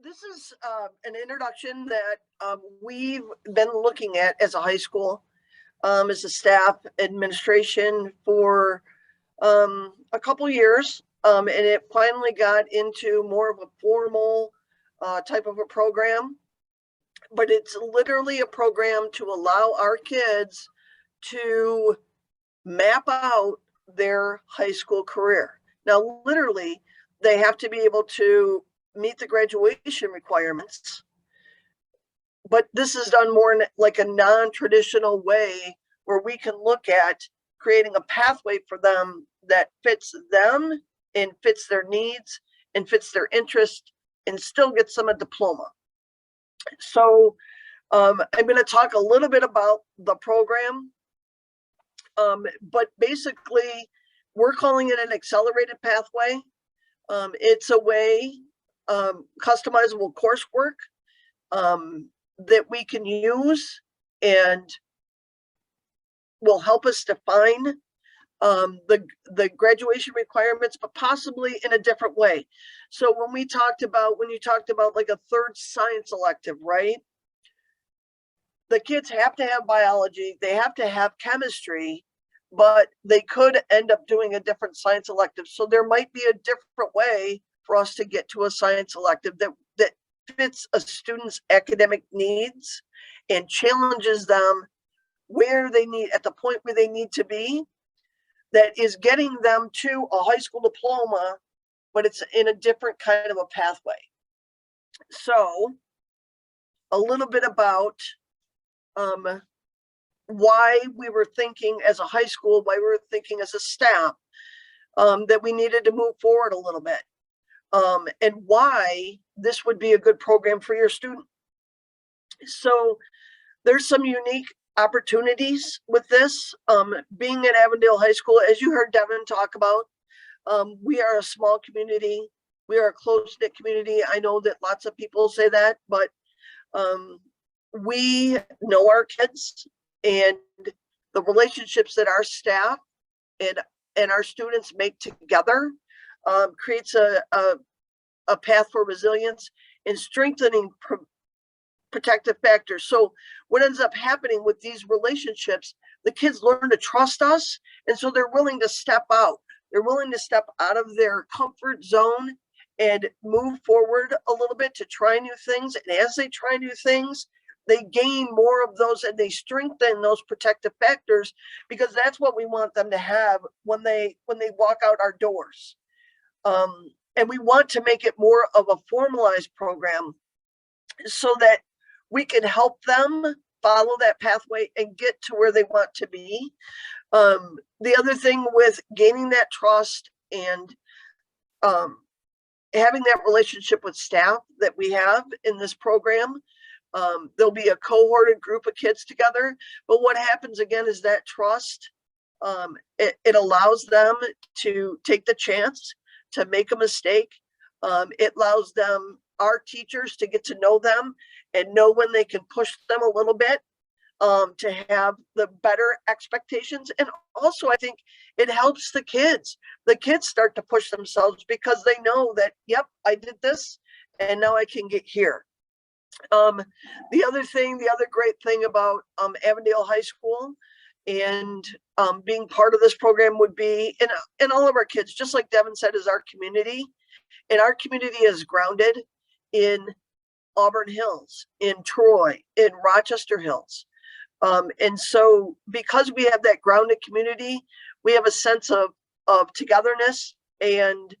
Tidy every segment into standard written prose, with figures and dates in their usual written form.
This is an introduction that we've been looking at as a high school, as a staff administration for a couple years. And it finally got into more of a formal type of a program. But it's literally a program to allow our kids to map out their high school career. Now, literally, they have to be able to meet the graduation requirements, but this is done more in like a non-traditional way where we can look at creating a pathway for them that fits them and fits their needs and fits their interest and still gets them a diploma. So I'm going to talk a little bit about the program, but basically we're calling it an accelerated pathway. It's a way, customizable coursework that we can use and will help us define the graduation requirements, but possibly in a different way. So when you talked about like a third science elective, right? The kids have to have biology, they have to have chemistry, but they could end up doing a different science elective. So there might be a different way for us to get to a science elective that fits a student's academic needs and challenges them where they need, at the point where they need to be, that is getting them to a high school diploma, but it's in a different kind of a pathway. So a little bit about why we were thinking as a high school, why we were thinking as a staff, that we needed to move forward a little bit, and why this would be a good program for your student. So there's some unique opportunities with this. Being at Avondale High School, as you heard Devin talk about, we are a small community. We are a close-knit community. I know that lots of people say that, but we know our kids, and the relationships that our staff and our students make together creates a path for resilience and strengthening protective factors. So what ends up happening with these relationships, the kids learn to trust us, and so they're willing to step out. They're willing to step out of their comfort zone and move forward a little bit to try new things. And as they try new things, they gain more of those and they strengthen those protective factors, because that's what we want them to have when they walk out our doors. And we want to make it more of a formalized program so that we can help them follow that pathway and get to where they want to be. The other thing with gaining that trust and having that relationship with staff that we have in this program, there'll be a cohorted group of kids together. But what happens again is that trust, it allows them to take the chance to make a mistake. It allows them, our teachers, to get to know them and know when they can push them a little bit, to have the better expectations. And also, I think it helps the kids. The kids start to push themselves because they know that, yep, I did this and now I can get here. The other great thing about Avondale High School and being part of this program would be, in all of our kids, just like Devin said, is our community. And our community is grounded in Auburn Hills, in Troy, in Rochester Hills. And so because we have that grounded community, we have a sense of togetherness, and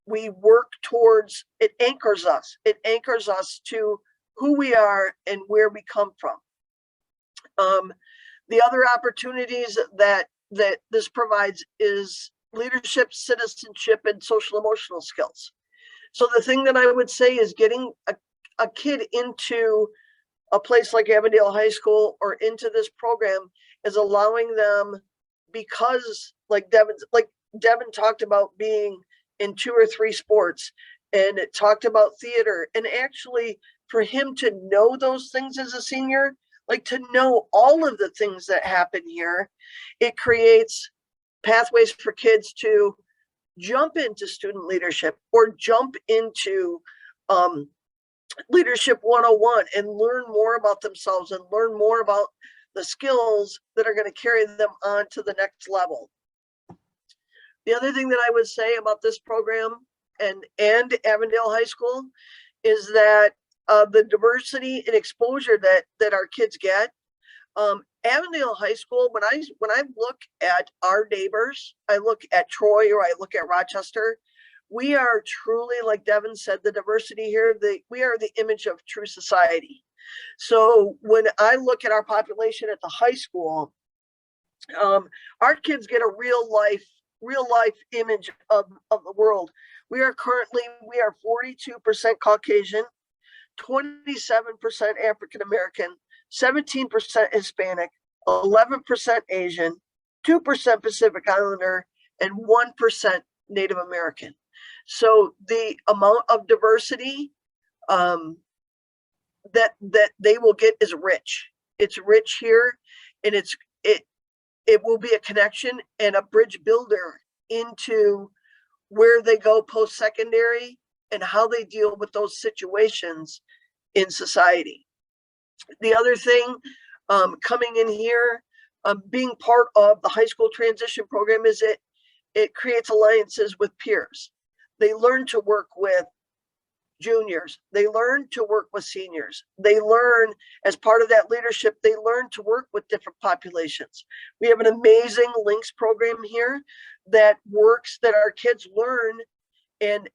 we work towards, it anchors us. It anchors us to who we are and where we come from. The other opportunities that this provides is leadership, citizenship, and social emotional skills. So the thing that I would say is getting a kid into a place like Avondale High School or into this program is allowing them, because like Devin talked about being in 2 or 3 sports, and it talked about theater, and actually for him to know those things as a senior, like to know all of the things that happen here, it creates pathways for kids to jump into student leadership or jump into Leadership 101 and learn more about themselves and learn more about the skills that are going to carry them on to the next level. The other thing that I would say about this program and Avondale High School is that the diversity and exposure that our kids get. Avondale High School, when I look at our neighbors, I look at Troy or I look at Rochester, we are truly, like Devin said, the diversity here, we are the image of true society. So when I look at our population at the high school, our kids get a real life image of the world. We are 42% Caucasian, 27% African American, 17% Hispanic, 11% Asian, 2% Pacific Islander, and 1% Native American. So the amount of diversity that they will get is rich. It's rich here, and it will be a connection and a bridge builder into where they go post-secondary and how they deal with those situations in society. The other thing coming in here, being part of the high school transition program is it creates alliances with peers. They learn to work with juniors. They learn to work with seniors. They learn, as part of that leadership, they learn to work with different populations. We have an amazing links program here that our kids learn and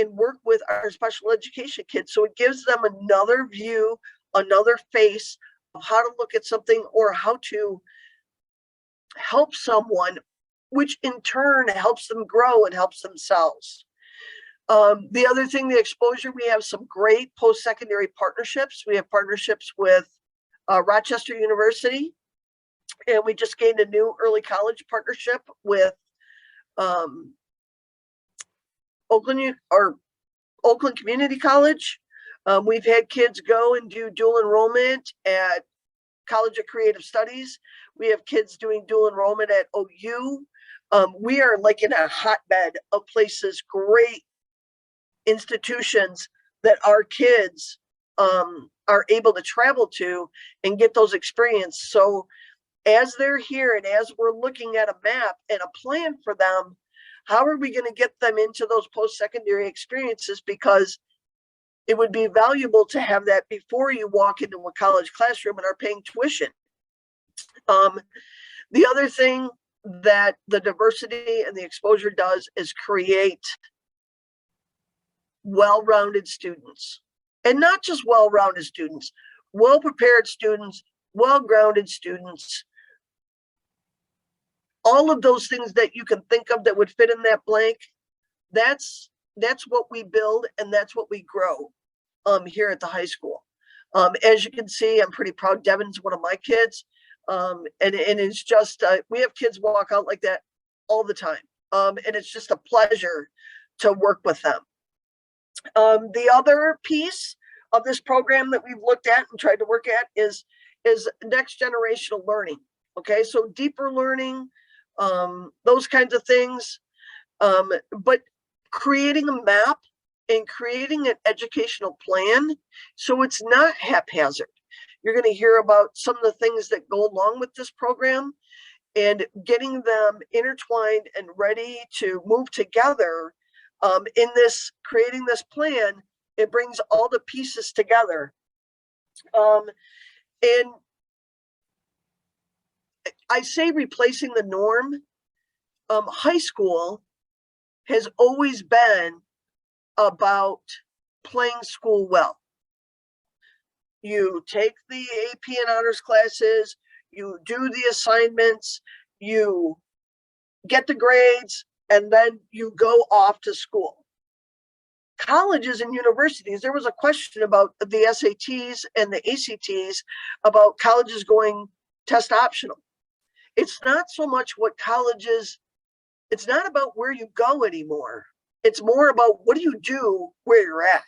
work with our special education kids. So it gives them another view, another face of how to look at something or how to help someone, which in turn helps them grow and helps themselves. The other thing, the exposure, we have some great post-secondary partnerships. We have partnerships with Rochester University, and we just gained a new early college partnership with Oakland Community College. We've had kids go and do dual enrollment at College of Creative Studies. We have kids doing dual enrollment at OU. We are like in a hotbed of places, great institutions that our kids are able to travel to and get those experiences. So as they're here and as we're looking at a map and a plan for them, how are we going to get them into those post-secondary experiences? Because it would be valuable to have that before you walk into a college classroom and are paying tuition. The other thing that the diversity and the exposure does is create well-rounded students, and not just well-rounded students, well-prepared students, well-grounded students, all of those things that you can think of that would fit in that blank. That's what we build, and that's what we grow here at the high school. As you can see, I'm pretty proud. Devin's one of my kids, and it's just we have kids walk out like that all the time, and it's just a pleasure to work with them. The other piece of this program that we've looked at and tried to work at is next generational learning. Okay, so deeper learning, those kinds of things, but creating a map and creating an educational plan so it's not haphazard. You're going to hear about some of the things that go along with this program and getting them intertwined and ready to move together. In this, creating this plan, it brings all the pieces together. And I say replacing the norm. High school has always been about playing school well. You take the AP and honors classes, you do the assignments, you get the grades, and then you go off to school. Colleges and universities, there was a question about the SATs and the ACTs about colleges going test optional. It's not so much what colleges, it's not about where you go anymore. It's more about what do you do where you're at.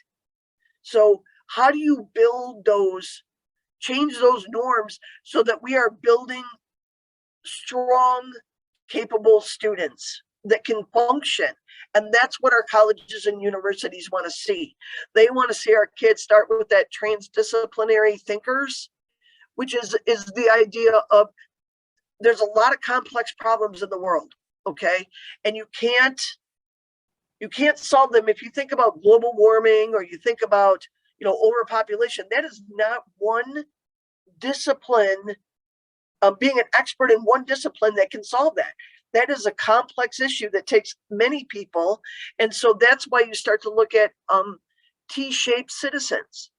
So how do you build those, change those norms so that we are building strong, capable students that can function. And that's what our colleges and universities want to see. They want to see our kids start with that transdisciplinary thinkers, which is the idea of there's a lot of complex problems in the world, okay? And you can't solve them. If you think about global warming or you think about, overpopulation, that is not one discipline, being an expert in one discipline that can solve that. That is a complex issue that takes many people. And so that's why you start to look at T-shaped citizens.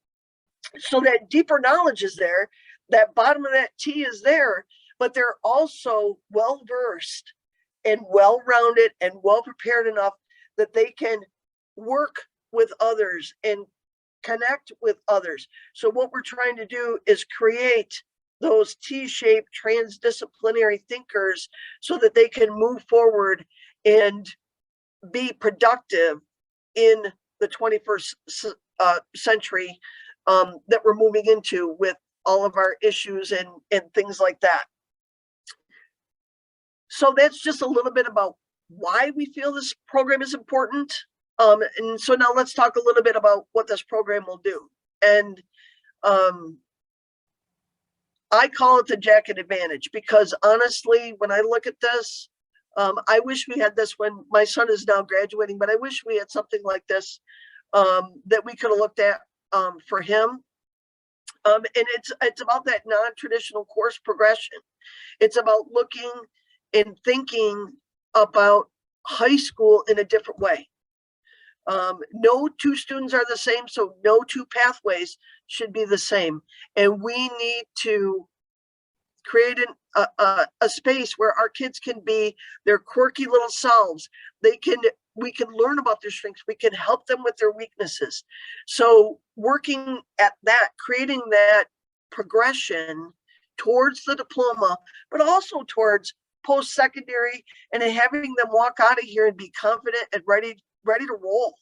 So that deeper knowledge is there, that bottom of that T is there, but they're also well-versed and well-rounded and well-prepared enough that they can work with others and connect with others. So what we're trying to do is create those T-shaped transdisciplinary thinkers so that they can move forward and be productive in the 21st century that we're moving into with all of our issues and things like that. So that's just a little bit about why we feel this program is important. And so now let's talk a little bit about what this program will do. And I call it the jacket advantage because honestly, when I look at this, I wish we had this when my son is now graduating, but I wish we had something like this that we could have looked at for him. And it's about that non-traditional course progression. It's about looking and thinking about high school in a different way. No two students are the same, so no two pathways should be the same. And we need to create a space where our kids can be their quirky little selves. We can learn about their strengths. We can help them with their weaknesses. So working at that, creating that progression towards the diploma, but also towards post-secondary, and having them walk out of here and be confident and ready to roll.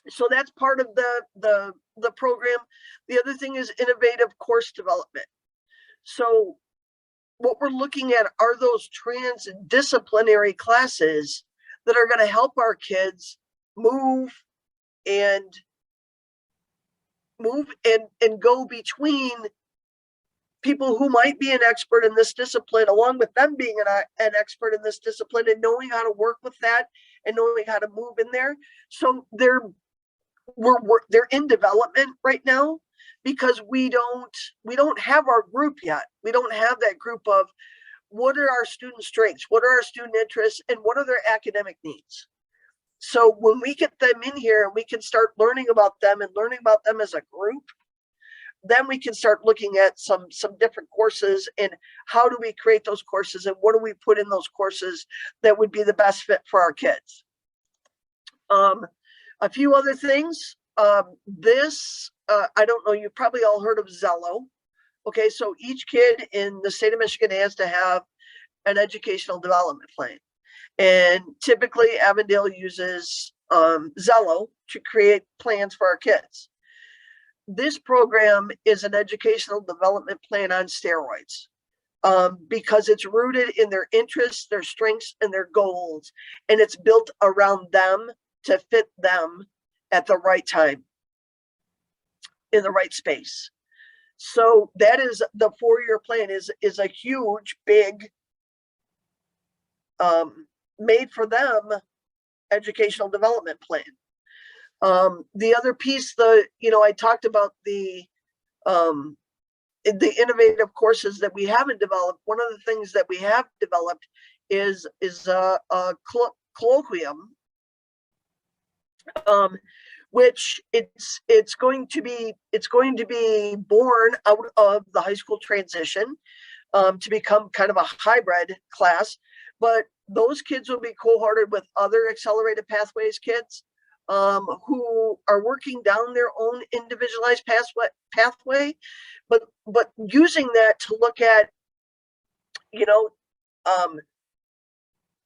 So that's part of the program. The other thing is innovative course development. So what we're looking at are those transdisciplinary classes that are going to help our kids move and go between people who might be an expert in this discipline, along with them being an expert in this discipline, and knowing how to work with that and knowing how to move in there. So they're in development right now because we don't have our group yet. We don't have that group of what are our student strengths, what are our student interests, and what are their academic needs. So when we get them in here and we can start learning about them and learning about them as a group, then we can start looking at some different courses and how do we create those courses and what do we put in those courses that would be the best fit for our kids. A few other things. I don't know, you've probably all heard of Zello. Okay, so each kid in the state of Michigan has to have an educational development plan. And typically Avondale uses Zello to create plans for our kids. This program is an educational development plan on steroids because it's rooted in their interests, their strengths, and their goals. And it's built around them to fit them at the right time, in the right space. So that is the 4-year plan is a huge, big, made for them educational development plan. The other piece, I talked about the innovative courses that we haven't developed. One of the things that we have developed is a colloquium, which it's going to be born out of the high school transition to become kind of a hybrid class. But those kids will be cohorted with other Accelerated Pathways kids who are working down their own individualized pathway, but using that to look at,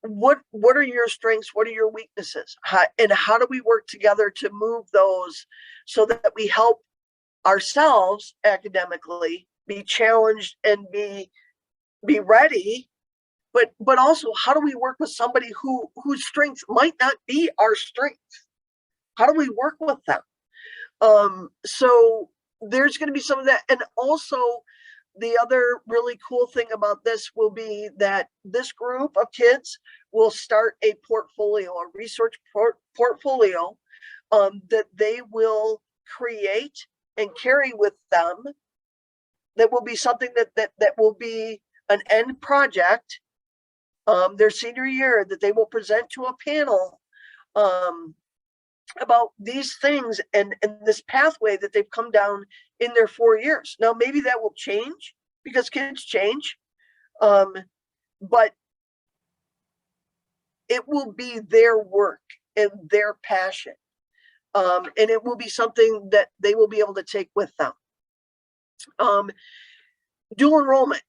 what are your strengths, what are your weaknesses, and how do we work together to move those so that we help ourselves academically be challenged and be ready but also how do we work with somebody whose strengths might not be our strength? How do we work with them? So there's going to be some of that. And also the other really cool thing about this will be that this group of kids will start a portfolio, a research portfolio that they will create and carry with them. That will be something that will be an end project their senior year, that they will present to a panel about these things and this pathway that they've come down in their 4 years. Now, maybe that will change because kids change, but it will be their work and their passion. And it will be something that they will be able to take with them. Dual enrollment.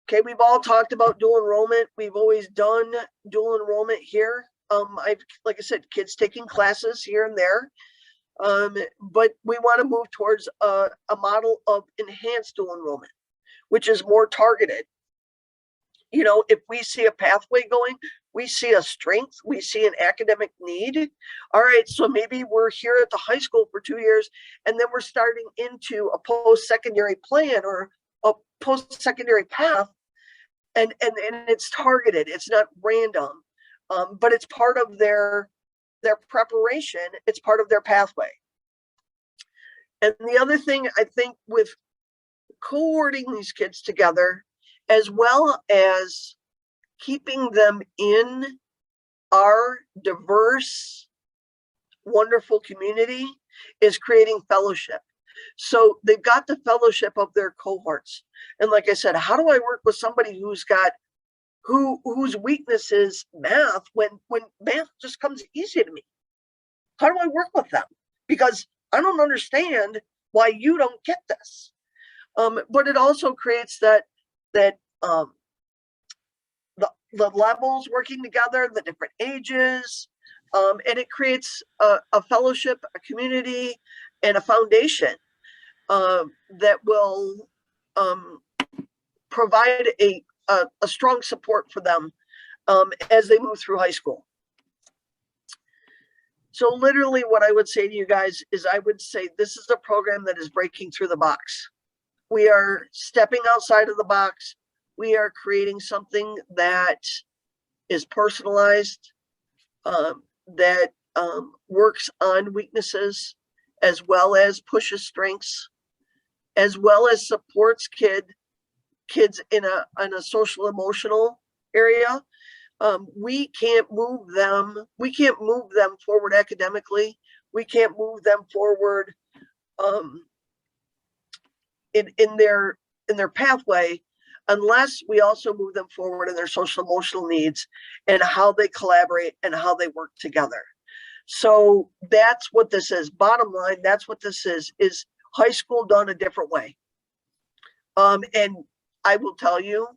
Okay, we've all talked about dual enrollment. We've always done dual enrollment here. Like I said, kids taking classes here and there. But we want to move towards a model of enhanced dual enrollment, which is more targeted. You know, if we see a pathway going, we see a strength, we see an academic need. All right, so maybe we're here at the high school for 2 years, and then we're starting into a post-secondary plan or a post-secondary path, and it's targeted. It's not random, but it's part of their preparation. It's part of their pathway. And the other thing I think with cohorting these kids together, as well as keeping them in our diverse, wonderful community, is creating fellowship. So they've got the fellowship of their cohorts. And like I said, how do I work with somebody whose weakness is math when math just comes easy to me? How do I work with them? Because I don't understand why you don't get this. But it also creates that the levels working together, the different ages, and it creates a fellowship, a community, and a foundation that will provide a strong support for them as they move through high school. So literally what I would say to you guys is I would say this is a program that is breaking through the box. We are stepping outside of the box. We are creating something that is personalized, that works on weaknesses, as well as pushes strengths, as well as supports kids in a social emotional area. We can't move them. We can't move them forward academically. We can't move them forward in their pathway unless we also move them forward in their social emotional needs and how they collaborate and how they work together. So that's what this is. Bottom line, that's what this is high school done a different way. And I will tell you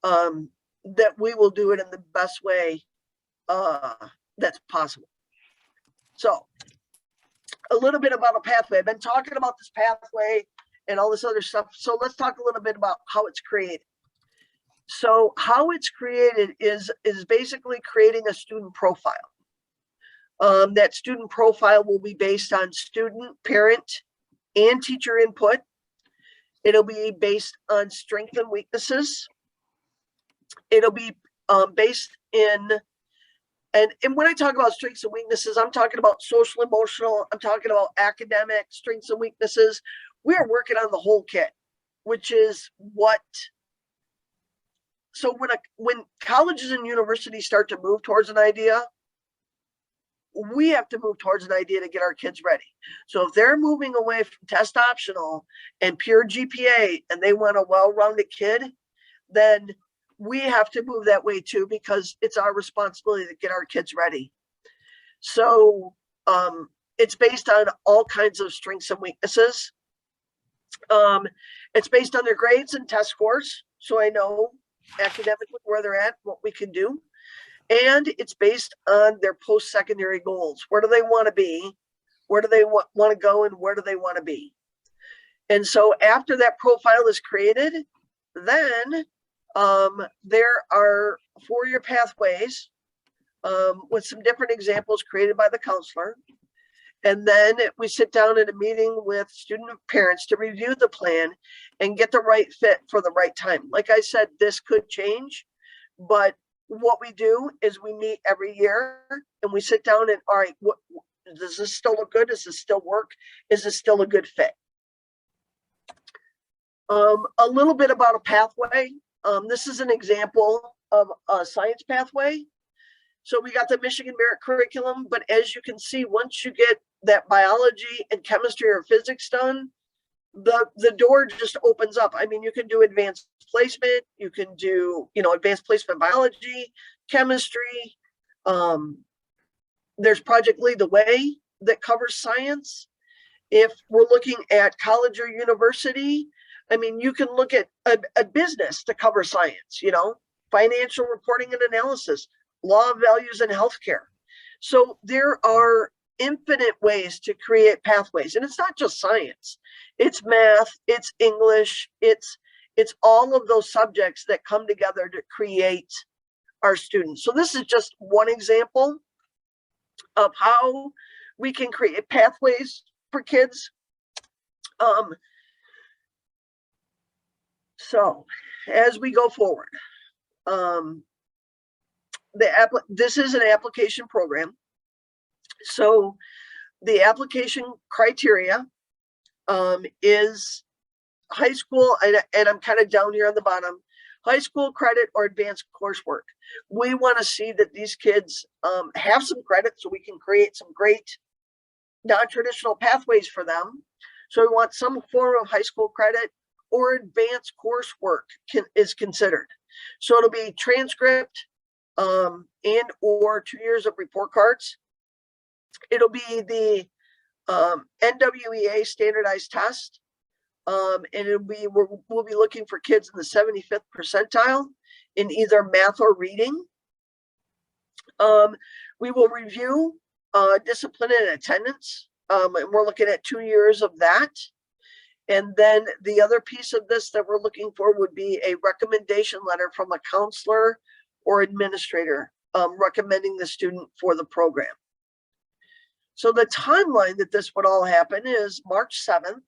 that we will do it in the best way that's possible. So a little bit about a pathway. I've been talking about this pathway and all this other stuff. So let's talk a little bit about how it's created. So how it's created is basically creating a student profile. That student profile will be based on student, parent, and teacher input. It'll be based on strengths and weaknesses. It'll be based in, and when I talk about strengths and weaknesses, I'm talking about social, emotional, I'm talking about academic strengths and weaknesses. We are working on the whole kit, which is what, so when colleges and universities start to move towards an idea, we have to move towards an idea to get our kids ready. So if they're moving away from test optional and pure GPA and they want a well-rounded kid, then we have to move that way too, because it's our responsibility to get our kids ready. So it's based on all kinds of strengths and weaknesses. It's based on their grades and test scores, so I know academically where they're at, what we can do. And it's based on their post-secondary goals. Where do they want to be? Where do they want to go? And where do they want to be? And so after that profile is created, then There are 4-year pathways with some different examples created by the counselor. And then we sit down in a meeting with student parents to review the plan and get the right fit for the right time. Like I said, this could change, but what we do is we meet every year and we sit down and, all right, what does this still look good? Does this still work? Is this still a good fit? A little bit about a pathway. This is an example of a science pathway. So we got the Michigan Merit Curriculum, but as you can see, once you get that biology and chemistry or physics done, the door just opens up. I mean, you can do advanced placement, you can do, advanced placement biology, chemistry. There's Project Lead the Way that covers science. If we're looking at college or university, I mean, you can look at a business to cover science, financial reporting and analysis, law of values and healthcare. So there are infinite ways to create pathways. And it's not just science. It's math, it's English, it's all of those subjects that come together to create our students. So this is just one example of how we can create pathways for kids. So as we go forward, this is an application program. So the application criteria is high school, and I'm kind of down here on the bottom, high school credit or advanced coursework. We want to see that these kids have some credit so we can create some great non-traditional pathways for them. So we want some form of high school credit or advanced coursework is considered. So it'll be transcript and or 2 years of report cards. It'll be the NWEA standardized test. And we'll be looking for kids in the 75th percentile in either math or reading. We will review discipline and attendance. And we're looking at 2 years of that. And then the other piece of this that we're looking for would be a recommendation letter from a counselor or administrator recommending the student for the program. So the timeline that this would all happen is March 7th.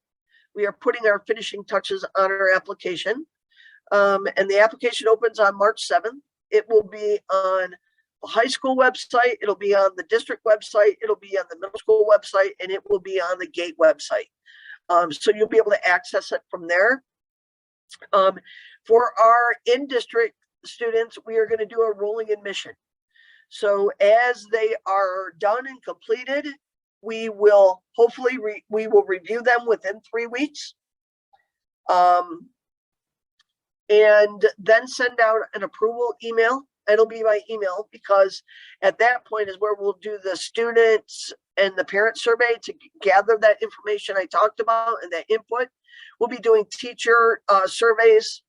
We are putting our finishing touches on our application. And the application opens on March 7th. It will be on the high school website. It'll be on the district website. It'll be on the middle school website, and it will be on the GATE website. So you'll be able to access it from there. For our in-district students, we are going to do a rolling admission. So as they are done and completed, we will hopefully we will review them within 3 weeks, and then send out an approval email. It'll be by email because at that point is where we'll do the students and the parent survey to gather that information I talked about and that input. We'll be doing teacher surveys,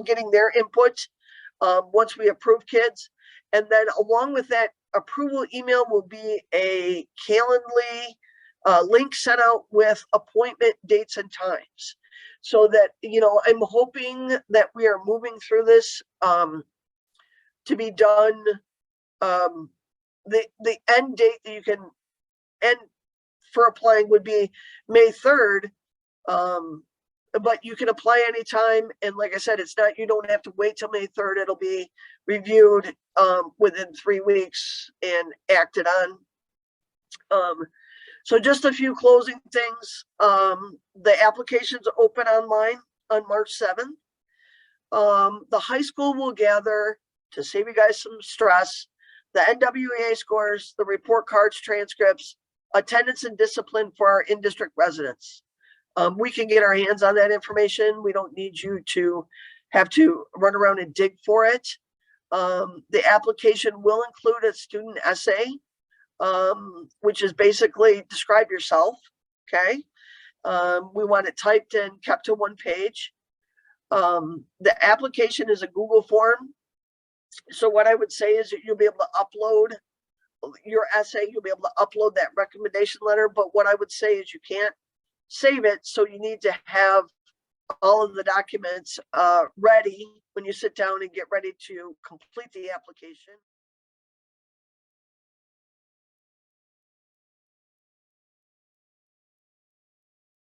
getting their input once we approve kids. And then along with that approval email will be a Calendly link sent out with appointment dates and times. So that, I'm hoping that we are moving through this to be done. The end date that you can end for applying would be May 3rd. But you can apply anytime. And like I said, you don't have to wait till May 3rd. It'll be reviewed within 3 weeks and acted on. So just a few closing things. The applications open online on March 7th. The high school will gather, to save you guys some stress, the NWEA scores, the report cards, transcripts, attendance and discipline for our in-district residents. We can get our hands on that information. We don't need you to have to run around and dig for it. The application will include a student essay, which is basically describe yourself, okay? We want it typed and kept to 1 page. The application is a Google form. So what I would say is that you'll be able to upload your essay, you'll be able to upload that recommendation letter, but what I would say is you can't save it, so you need to have all of the documents ready when you sit down and get ready to complete the application.